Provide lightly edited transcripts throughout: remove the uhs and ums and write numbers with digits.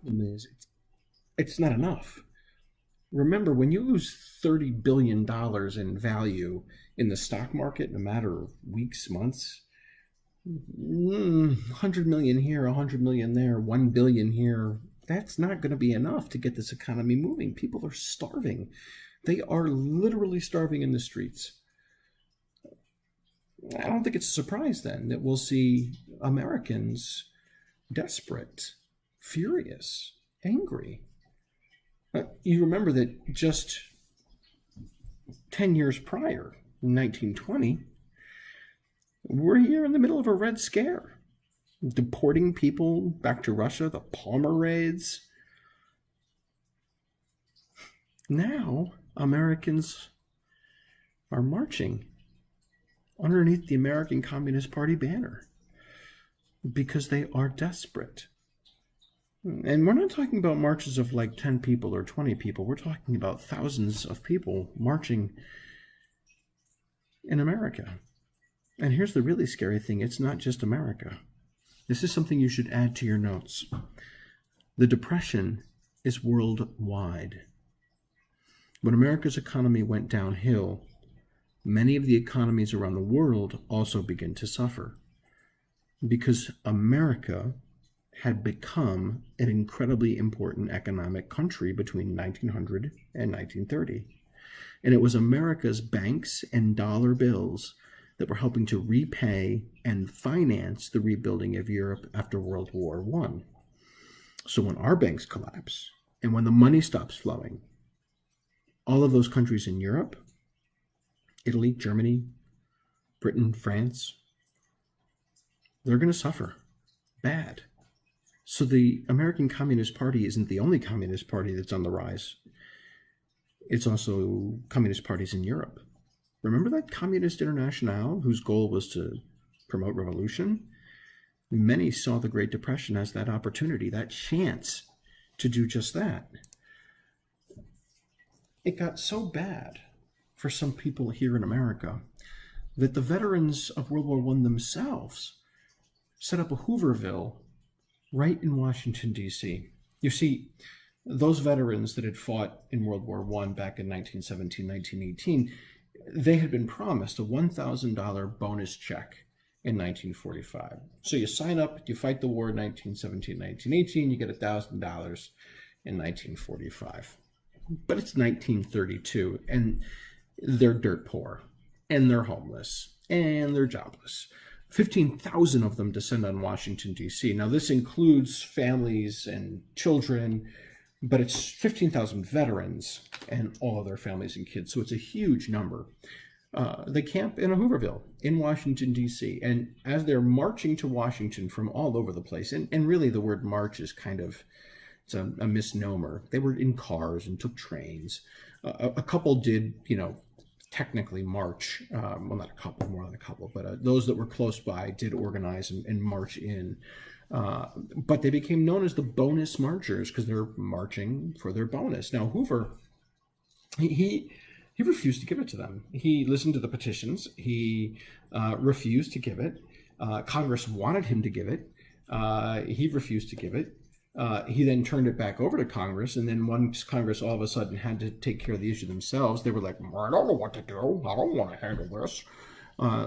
problem is it's not enough. Remember, when you lose $30 billion in value in the stock market in a matter of weeks, months, 100 million here, 100 million there, 1 billion here, that's not going to be enough to get this economy moving. People are starving. They are literally starving in the streets. I don't think it's a surprise then that we'll see Americans desperate, furious, angry. You remember that just 10 years prior, 1920, we're here in the middle of a Red Scare, deporting people back to Russia, the Palmer raids. Now, Americans are marching underneath the American Communist Party banner because they are desperate. And we're not talking about marches of like 10 people or 20 people. We're talking about thousands of people marching in America. And here's the really scary thing. It's not just America. This is something you should add to your notes. The Depression is worldwide. When America's economy went downhill, many of the economies around the world also began to suffer because America had become an incredibly important economic country between 1900 and 1930. And it was America's banks and dollar bills that were helping to repay and finance the rebuilding of Europe after World War I. So when our banks collapse and when the money stops flowing, all of those countries in Europe, Italy, Germany, Britain, France, they're going to suffer bad. So the American Communist Party isn't the only communist party that's on the rise. It's also communist parties in Europe. Remember that Communist Internationale, whose goal was to promote revolution? Many saw the Great Depression as that opportunity, that chance to do just that. It got so bad for some people here in America that the veterans of World War I themselves set up a Hooverville right in Washington, D.C. You see, those veterans that had fought in World War I back in 1917, 1918, they had been promised a $1,000 bonus check in 1945. So you sign up, you fight the war in 1917, 1918, you get $1,000 in 1945. But it's 1932, and they're dirt poor, and they're homeless, and they're jobless. 15,000 of them descend on Washington, D.C. Now, this includes families and children, but it's 15,000 veterans and all of their families and kids, so it's a huge number. They camp in a Hooverville in Washington, D.C., and as they're marching to Washington from all over the place, and really the word march is kind of, it's a misnomer. They were in cars and took trains. A couple did, technically march. Well, not a couple, more than a couple, but those that were close by did organize and march in. But they became known as the bonus marchers because they're marching for their bonus. Now, Hoover, he refused to give it to them. He listened to the petitions. He refused to give it. Congress wanted him to give it. He refused to give it. He then turned it back over to Congress, and then once Congress all of a sudden had to take care of the issue themselves, they were like, I don't know what to do. I don't want to handle this.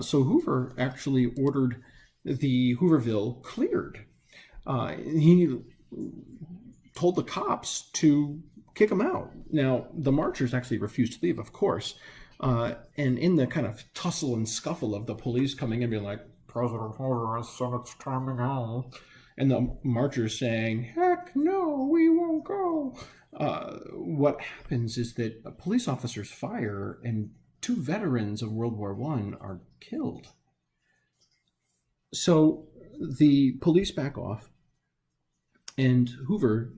So Hoover actually ordered the Hooverville cleared. He told the cops to kick him out. Now, the marchers actually refused to leave, of course. And in the kind of tussle and scuffle of the police coming in and being like, President Hoover has said it's time to go, and the marchers saying, heck no, we won't go. What happens is that police officers fire, and 2 veterans of World War I are killed. So the police back off, and Hoover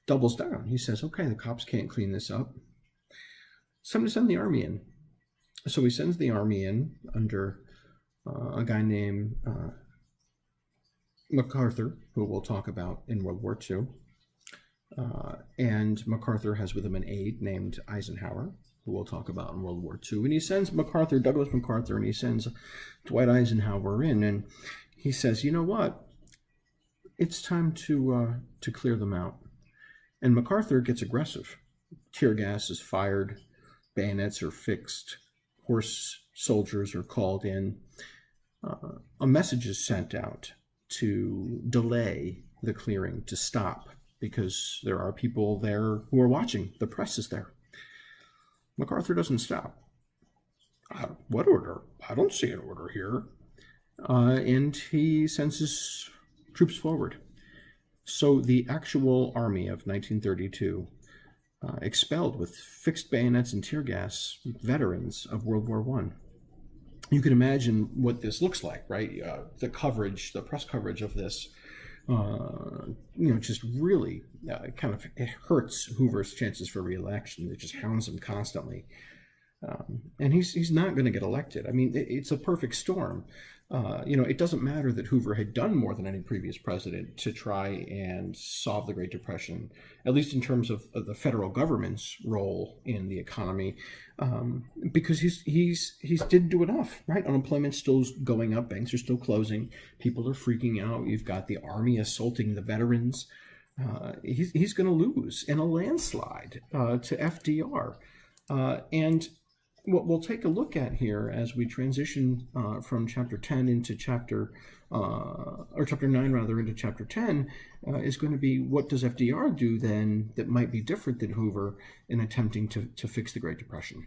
doubles down. He says, okay, the cops can't clean this up. It's time to send the army in. So he sends the army in under a guy named MacArthur, who we'll talk about in World War II. And MacArthur has with him an aide named Eisenhower, who we'll talk about in World War II. And he sends Douglas MacArthur, and he sends Dwight Eisenhower in. And he says, you know what? it's time to clear them out. And MacArthur gets aggressive. Tear gas is fired, bayonets are fixed, horse soldiers are called in. A message is sent out to delay the clearing, to stop, because there are people there who are watching. The press is there. MacArthur doesn't stop. What order? I don't see an order here. And he sends his troops forward. So the actual army of 1932 expelled with fixed bayonets and tear gas veterans of World War I. You can imagine what this looks like, right? The coverage, the press coverage of this, just really kind of it hurts Hoover's chances for re-election. It just hounds him constantly. And he's not going to get elected. I mean, it's a perfect storm. It doesn't matter that Hoover had done more than any previous president to try and solve the Great Depression, at least in terms of the federal government's role in the economy, because he's didn't do enough, right? Unemployment's still going up, banks are still closing, people are freaking out. You've got the army assaulting the veterans. He's going to lose in a landslide to FDR, and what we'll take a look at here as we transition from chapter 10 into chapter 9 rather into chapter 10 is going to be, what does FDR do then that might be different than Hoover in attempting to fix the Great Depression?